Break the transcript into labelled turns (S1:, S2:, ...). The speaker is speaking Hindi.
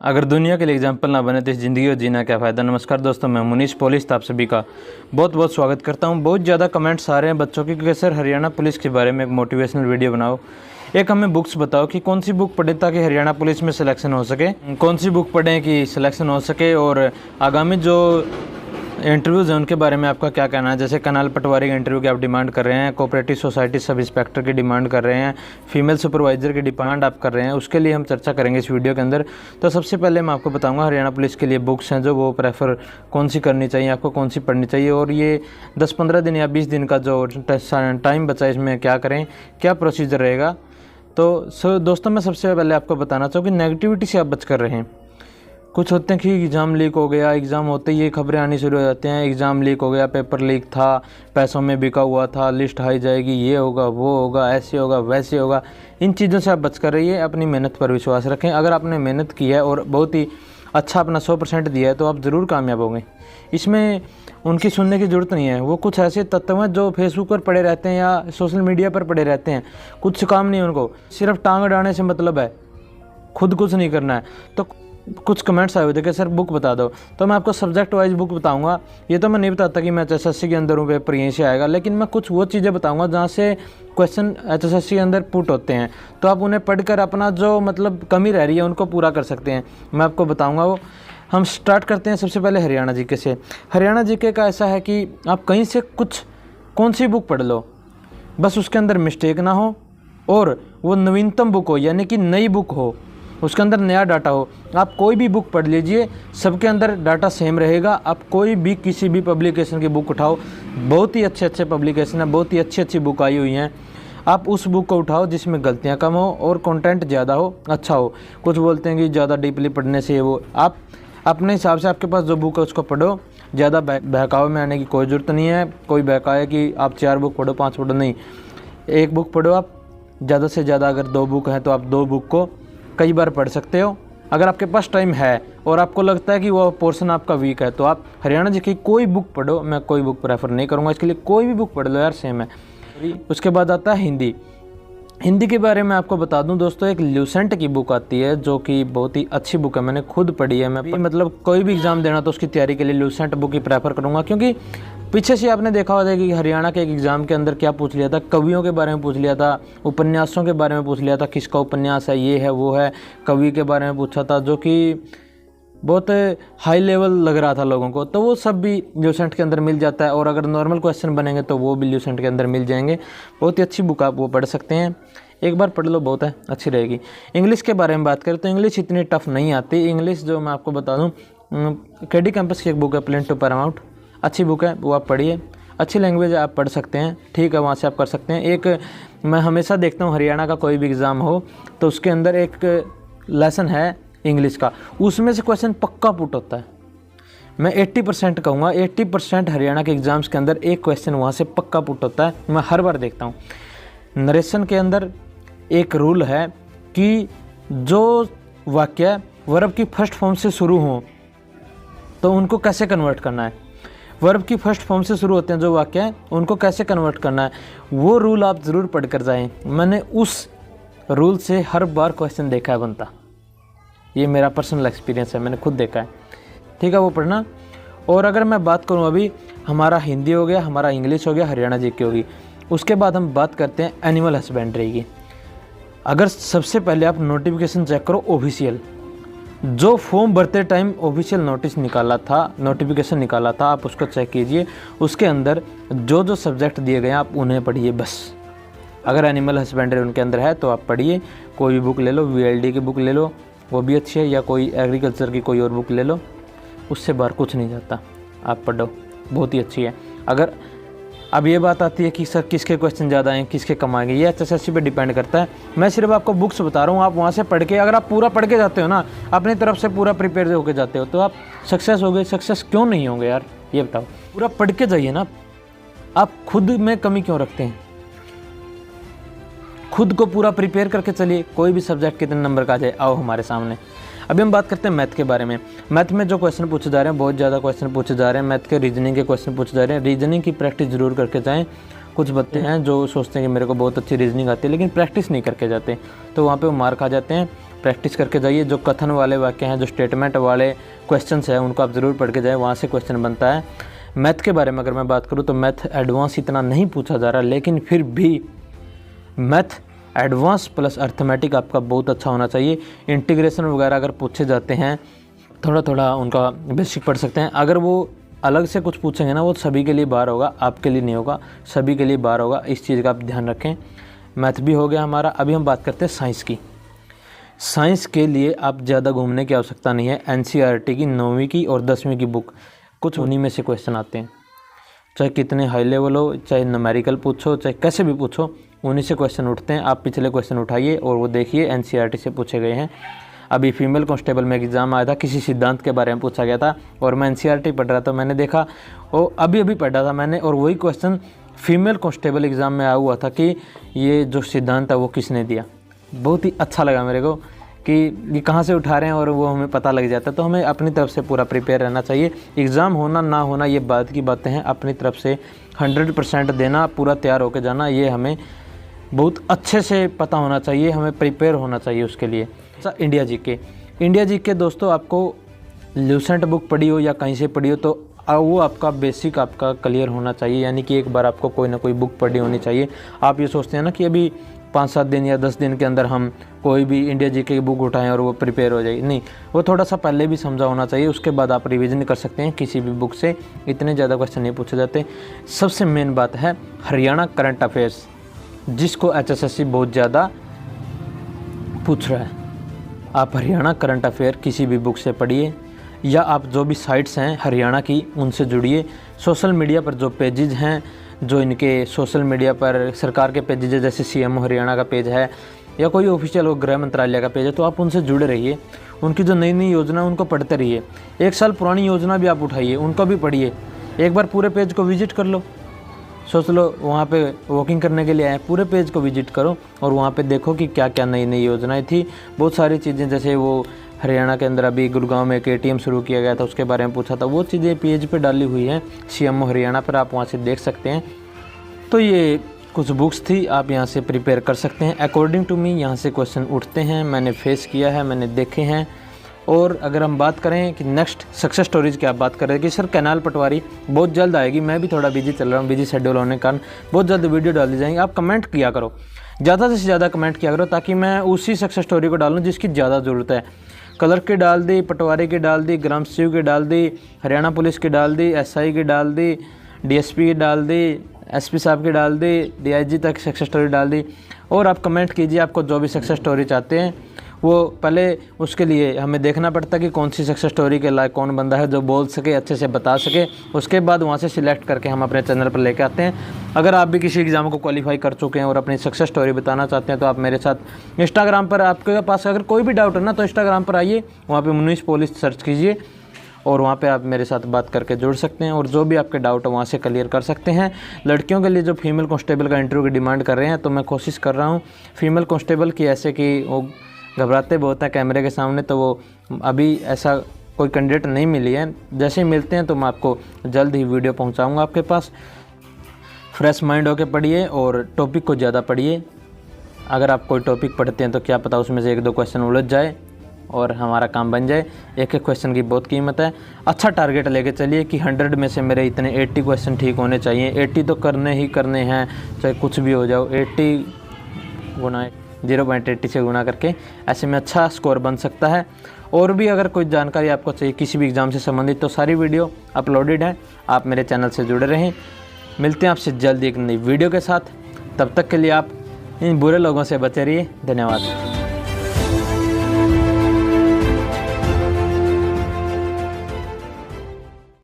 S1: अगर दुनिया के लिए एग्जाम्पल ना बने तो इस ज़िंदगी को जीना क्या फ़ायदा। नमस्कार दोस्तों, मैं मुनीश पुलिस आप सभी का बहुत बहुत स्वागत करता हूं। बहुत ज़्यादा कमेंट्स आ रहे हैं बच्चों की कि सर हरियाणा पुलिस के बारे में एक मोटिवेशनल वीडियो बनाओ, एक हमें बुक्स बताओ कि कौन सी बुक पढ़े ताकि हरियाणा पुलिस में सिलेक्शन हो सके, कौन सी बुक पढ़ें कि सिलेक्शन हो सके, और आगामी जो इंटरव्यूज़ हैं उनके बारे में आपका क्या कहना है। जैसे कनाल पटवारी के इंटरव्यू की आप डिमांड कर रहे हैं, कोऑपरेटिव सोसाइटी सब इंस्पेक्टर की डिमांड कर रहे हैं, फीमेल सुपरवाइज़र की डिमांड आप कर रहे हैं, उसके लिए हम चर्चा करेंगे इस वीडियो के अंदर। तो सबसे पहले मैं आपको बताऊंगा हरियाणा पुलिस के लिए बुक्स हैं जो वो प्रेफर कौन सी करनी चाहिए, आपको कौन सी पढ़नी चाहिए, और ये 10-15 दिन या 20 दिन का जो टाइम बचा है इसमें क्या करें, क्या प्रोसीजर रहेगा। तो दोस्तों मैं सबसे पहले आपको बताना चाहूँ कि नेगेटिविटी से आप बच कर रहें। कुछ होते हैं कि एग्ज़ाम लीक हो गया, एग्ज़ाम होते ही ये खबरें आनी शुरू हो जाती हैं, एग्ज़ाम लीक हो गया, पेपर लीक था, पैसों में बिका हुआ था, लिस्ट हाई जाएगी, ये होगा वो होगा, ऐसे होगा वैसे होगा। इन चीज़ों से आप बच कर रहिए, अपनी मेहनत पर विश्वास रखें। अगर आपने मेहनत की है और बहुत ही अच्छा अपना 100% दिया है तो आप ज़रूर कामयाब होंगे। इसमें उनकी सुनने की ज़रूरत नहीं है। वो कुछ ऐसे तत्व हैं जो फेसबुक पर पड़े रहते हैं या सोशल मीडिया पर पड़े रहते हैं, कुछ काम नहीं उनको, सिर्फ टांग अड़ाने से मतलब है, खुद कुछ नहीं करना है। तो कुछ कमेंट्स आए हुए थे कि सर बुक बता दो, तो मैं आपको सब्जेक्ट वाइज बुक बताऊंगा। ये तो मैं नहीं बताता कि मैं एचएसएससी के अंदर हूँ, पेपर यहीं से आएगा, लेकिन मैं कुछ वो चीज़ें बताऊंगा जहाँ से क्वेश्चन एचएसएससी के अंदर पुट होते हैं, तो आप उन्हें पढ़कर अपना जो मतलब कमी रह रही है उनको पूरा कर सकते हैं। मैं आपको बताऊँगा वो। हम स्टार्ट करते हैं सबसे पहले हरियाणा जीके से। हरियाणा जीके का ऐसा है कि आप कहीं से कुछ कौन सी बुक पढ़ लो, बस उसके अंदर मिस्टेक ना हो और वो नवीनतम बुक हो, यानी कि नई बुक हो, उसके अंदर नया डाटा हो। आप कोई भी बुक पढ़ लीजिए, सबके अंदर डाटा सेम रहेगा। आप कोई भी किसी भी पब्लिकेशन की बुक उठाओ, बहुत ही अच्छे पब्लिकेशन है, बहुत ही अच्छी बुक आई हुई हैं, आप उस बुक को उठाओ जिसमें गलतियां कम हो और कंटेंट ज़्यादा हो, अच्छा हो। कुछ बोलते हैं कि ज़्यादा डीपली पढ़ने से वो, आप अपने हिसाब से आपके पास जो बुक है उसको पढ़ो। ज़्यादा बहकावे में आने की कोई ज़रूरत नहीं है। कोई बहकावे कि आप 4 बुक पढ़ो 5 पढ़ो, नहीं, एक बुक पढ़ो आप। ज़्यादा से ज़्यादा अगर 2 बुक हैं तो आप 2 बुक को कई बार पढ़ सकते हो। अगर आपके पास टाइम है और आपको लगता है कि वो पोर्शन आपका वीक है तो आप हरियाणा जी की कोई बुक पढ़ो। मैं कोई बुक प्रेफर नहीं करूँगा इसके लिए, कोई भी बुक पढ़ लो यार, सेम है। उसके बाद आता है हिंदी। हिंदी के बारे में आपको बता दूं दोस्तों, एक ल्यूसेंट की बुक आती है जो कि बहुत ही अच्छी बुक है, मैंने खुद पढ़ी है। मैं मतलब कोई भी एग्ज़ाम देना तो उसकी तैयारी के लिए ल्यूसेंट बुक ही प्रेफर करूँगा, क्योंकि पीछे से आपने देखा होगा कि हरियाणा के एक एग्ज़ाम के अंदर क्या पूछ लिया था, कवियों के बारे में पूछ लिया था, उपन्यासों के बारे में पूछ लिया था, किसका उपन्यास है, ये है वो है, कवि के बारे में पूछा था, जो कि बहुत हाई लेवल लग रहा था लोगों को। तो वो सब भी ल्यूसेंट के अंदर मिल जाता है, और अगर नॉर्मल क्वेश्चन बनेंगे तो वो भी ल्यूसेंट के अंदर मिल जाएंगे। बहुत ही अच्छी बुक आप वो पढ़ सकते हैं, एक बार पढ़ लो, बहुत है, अच्छी रहेगी। इंग्लिश के बारे में बात करें तो इंग्लिश इतनी टफ नहीं आती। इंग्लिश जो मैं आपको बता दूं, केडी कैंपस की एक बुक है प्लेन टू पैरामाउंट, अच्छी बुक है, वो आप पढ़िए। अच्छी लैंग्वेज आप पढ़ सकते हैं, ठीक है, वहाँ से आप कर सकते हैं। एक मैं हमेशा देखता हूँ हरियाणा का कोई भी एग्ज़ाम हो तो उसके अंदर एक लेसन है इंग्लिश का, उसमें से क्वेश्चन पक्का पुट होता है। मैं 80% कहूँगा, 80% हरियाणा के एग्ज़ाम्स के अंदर एक क्वेश्चन वहाँ से पक्का पुट होता है, मैं हर बार देखता हूँ। नरेशन के अंदर एक रूल है कि जो वाक्य वर्ब की फर्स्ट फॉर्म से शुरू हों तो उनको कैसे कन्वर्ट करना है। वर्ब की फर्स्ट फॉर्म से शुरू होते हैं जो वाक्य हैं, उनको कैसे कन्वर्ट करना है, वो रूल आप ज़रूर पढ़ कर जाएँ। मैंने उस रूल से हर बार क्वेश्चन देखा है बनता, ये मेरा पर्सनल एक्सपीरियंस है, मैंने खुद देखा है, ठीक है, वो पढ़ना। और अगर मैं बात करूँ, अभी हमारा हिंदी हो गया, हमारा इंग्लिश हो गया, हरियाणा जीके होगी, उसके बाद हम बात करते हैं एनिमल हस्बेंड्री की। अगर सबसे पहले आप नोटिफिकेशन चेक करो, ऑफिशियल जो फॉर्म भरते टाइम ऑफिशियल नोटिस निकाला था, नोटिफिकेशन निकाला था, आप उसको चेक कीजिए। उसके अंदर जो सब्जेक्ट दिए गए हैं आप उन्हें पढ़िए बस। अगर एनिमल हस्बेंड्री उनके अंदर है तो आप पढ़िए, कोई भी बुक ले लो, वीएलडी की बुक ले लो, वो भी अच्छी है, या कोई एग्रीकल्चर की कोई और बुक ले लो, उससे बाहर कुछ नहीं जाता, आप पढ़ो, बहुत ही अच्छी है। अगर अब ये बात आती है कि सर किसके क्वेश्चन ज़्यादा हैं, किसके कम आएंगे, ये एचएसएससी पे डिपेंड करता है। मैं सिर्फ आपको बुक्स बता रहा हूँ, आप वहाँ से पढ़ के, अगर आप पूरा पढ़ के जाते हो ना, अपनी तरफ से पूरा प्रिपेयर होकर जाते हो, तो आप सक्सेस हो गए। सक्सेस क्यों नहीं होंगे यार, ये बताओ, पूरा पढ़ के जाइए ना। आप खुद में कमी क्यों रखते हैं, खुद को पूरा प्रिपेयर करके चलिए। कोई भी सब्जेक्ट कितने नंबर का आ जाए, आओ हमारे सामने। अभी हम बात करते हैं मैथ के बारे में। मैथ में जो क्वेश्चन पूछे जा रहे हैं, बहुत ज़्यादा क्वेश्चन पूछे जा रहे हैं मैथ के, रीजनिंग के क्वेश्चन पूछे जा रहे हैं। रीजनिंग की प्रैक्टिस जरूर करके जाएं। कुछ बच्चे हैं जो सोचते हैं कि मेरे को बहुत अच्छी रीजनिंग आती है, लेकिन प्रैक्टिस नहीं करके जाते, तो वहाँ पे वो मार खा जाते हैं। प्रैक्टिस करके जाइए। जो कथन वाले वाक्य हैं, जो स्टेटमेंट वाले क्वेश्चंस हैं, उनको आप ज़रूर पढ़ के जाएँ, वहाँ से क्वेश्चन बनता है। मैथ के बारे में अगर मैं बात करूँ तो मैथ एडवांस इतना नहीं पूछा जा रहा, लेकिन फिर भी मैथ एडवांस प्लस अर्थमेटिक आपका बहुत अच्छा होना चाहिए। इंटीग्रेशन वगैरह अगर पूछे जाते हैं, थोड़ा थोड़ा उनका बेसिक पढ़ सकते हैं। अगर वो अलग से कुछ पूछेंगे ना, वो सभी के लिए बार होगा, आपके लिए नहीं होगा, सभी के लिए बार होगा। इस चीज़ का आप ध्यान रखें। मैथ भी हो गया हमारा। अभी हम बात करते हैं साइंस की। साइंस के लिए आप ज़्यादा घूमने की आवश्यकता नहीं है। NCERT की 9वीं की और 10वीं की बुक, कुछ उन्हीं में से क्वेश्चन आते हैं। चाहे कितने हाई लेवल हो, चाहे न्यूमेरिकल पूछो, चाहे कैसे भी पूछो, उन्हीं से क्वेश्चन उठते हैं। आप पिछले क्वेश्चन उठाइए और वो देखिए, NCERT से पूछे गए हैं। अभी फीमेल कांस्टेबल में एग्ज़ाम आया था, किसी सिद्धांत के बारे में पूछा गया था और मैं NCERT पढ़ रहा था, मैंने देखा और अभी पढ़ा था मैंने, और वही क्वेश्चन फीमेल कांस्टेबल एग्ज़ाम में आया हुआ था कि ये जो सिद्धांत है वो किसने दिया। बहुत ही अच्छा लगा मेरे को कि ये कहाँ से उठा रहे हैं और वो हमें पता लग जाता है। तो हमें अपनी तरफ से पूरा प्रिपेयर रहना चाहिए। एग्ज़ाम होना ना होना ये बात की बातें हैं, अपनी तरफ से 100% देना, पूरा तैयार होकर जाना, ये हमें बहुत अच्छे से पता होना चाहिए, हमें प्रिपेयर होना चाहिए उसके लिए। इंडिया जीके दोस्तों, आपको ल्यूसेंट बुक पढ़ी हो या कहीं से पढ़ी हो तो वो आपका बेसिक आपका क्लियर होना चाहिए, यानी कि एक बार आपको कोई ना कोई बुक पढ़ी होनी चाहिए। आप ये सोचते हैं ना कि अभी 5-7 दिन या 10 दिन के अंदर हम कोई भी इंडिया जीके की बुक उठाएं और वो प्रिपेयर हो जाए, नहीं, वो थोड़ा सा पहले भी समझा होना चाहिए। उसके बाद आप रिवीजन कर सकते हैं किसी भी बुक से, इतने ज़्यादा क्वेश्चन नहीं पूछे जाते। सबसे मेन बात है हरियाणा करंट अफेयर्स, जिसको HSSC बहुत ज़्यादा पूछ रहा है। आप हरियाणा करंट अफेयर किसी भी बुक से पढ़िए, या आप जो भी साइट्स हैं हरियाणा की उनसे जुड़िए। सोशल मीडिया पर जो पेजेज हैं, जो इनके सोशल मीडिया पर सरकार के पेजेज है, जैसे CMO हरियाणा का पेज है या कोई ऑफिशियल वो गृह मंत्रालय का पेज है, तो आप उनसे जुड़े रहिए। उनकी जो नई नई योजना है उनको पढ़ते रहिए। 1 साल पुरानी योजना भी आप उठाइए, उनको भी पढ़िए। एक बार पूरे पेज को विजिट कर लो, सोच लो वहाँ पे वॉकिंग करने के लिए आए, पूरे पेज को विजिट करो और वहाँ पे देखो कि क्या क्या नई नई योजनाएं थी। बहुत सारी चीज़ें, जैसे वो हरियाणा के अंदर अभी गुड़गांव में एक ATM शुरू किया गया था, उसके बारे में पूछा था, वो चीज़ें पेज पे डाली हुई हैं CMO हरियाणा पर, आप वहाँ से देख सकते हैं। तो ये कुछ बुक्स थी, आप यहाँ से प्रिपेयर कर सकते हैं। अकॉर्डिंग टू मी यहाँ से क्वेश्चन उठते हैं, मैंने फेस किया है, मैंने देखे हैं। और अगर हम बात करें कि नेक्स्ट सक्सेस स्टोरीज़ की आप बात करें कि सर कैनाल पटवारी बहुत जल्द आएगी, मैं भी थोड़ा बिजी चल रहा हूँ, बिजी शेड्यूल होने के कारण बहुत जल्द वीडियो डाल दी जाएंगी। आप कमेंट किया करो, ज़्यादा से ज़्यादा कमेंट किया करो, ताकि मैं उसी सक्सेस स्टोरी को डालूँ जिसकी ज़्यादा ज़रूरत है। कलर की डाल दी, पटवारी की डाल दी, ग्राम सचिव की डाल दी, हरियाणा पुलिस की डाल दी, SI की डाल दी, DSP की डाल दी, SP साहब की डाल दी, DIG तक सक्सेस स्टोरी डाल दी। और आप कमेंट कीजिए, आपको जो भी सक्सेस स्टोरी चाहते हैं। वो पहले उसके लिए हमें देखना पड़ता है कि कौन सी सक्सेस स्टोरी के लायक कौन बंदा है जो बोल सके, अच्छे से बता सके। उसके बाद वहाँ से सिलेक्ट करके हम अपने चैनल पर लेके आते हैं। अगर आप भी किसी एग्ज़ाम को क्वालिफाई कर चुके हैं और अपनी सक्सेस स्टोरी बताना चाहते हैं तो आप मेरे साथ इंस्टाग्राम पर, आपके पास अगर कोई भी डाउट है ना तो इंस्टाग्राम पर आइए, वहाँ पर मुनीष पोलिस सर्च कीजिए और वहाँ पे आप मेरे साथ बात करके जुड़ सकते हैं और जो भी आपके डाउट है वहाँ से क्लियर कर सकते हैं। लड़कियों के लिए जो फीमेल कांस्टेबल का इंटरव्यू की डिमांड कर रहे हैं, तो मैं कोशिश कर रहा हूँ फीमेल कांस्टेबल की, ऐसे कि वो घबराते बहुत हैं कैमरे के सामने, तो वो अभी ऐसा कोई कैंडिडेट नहीं मिली है। जैसे ही मिलते हैं तो मैं आपको जल्द ही वीडियो पहुँचाऊँगा आपके पास। फ्रेश माइंड होकर पढ़िए और टॉपिक को ज़्यादा पढ़िए। अगर आप कोई टॉपिक पढ़ते हैं तो क्या पता उसमें से 1-2 क्वेश्चन उलझ जाए और हमारा काम बन जाए। एक एक क्वेश्चन की बहुत कीमत है। अच्छा टारगेट लेके चलिए कि 100 में से मेरे इतने 80 क्वेश्चन ठीक होने चाहिए। 80 तो करने ही करने हैं, चाहे कुछ भी हो जाओ। 80 गुना 0.80 से गुना करके ऐसे में अच्छा स्कोर बन सकता है। और भी अगर कोई जानकारी आपको चाहिए किसी भी एग्ज़ाम से संबंधित तो सारी वीडियो अपलोडेड है, आप मेरे चैनल से जुड़े रहें। मिलते हैं आपसे जल्द एक नई वीडियो के साथ, तब तक के लिए आप इन बुरे लोगों से बचे रहिए। धन्यवाद।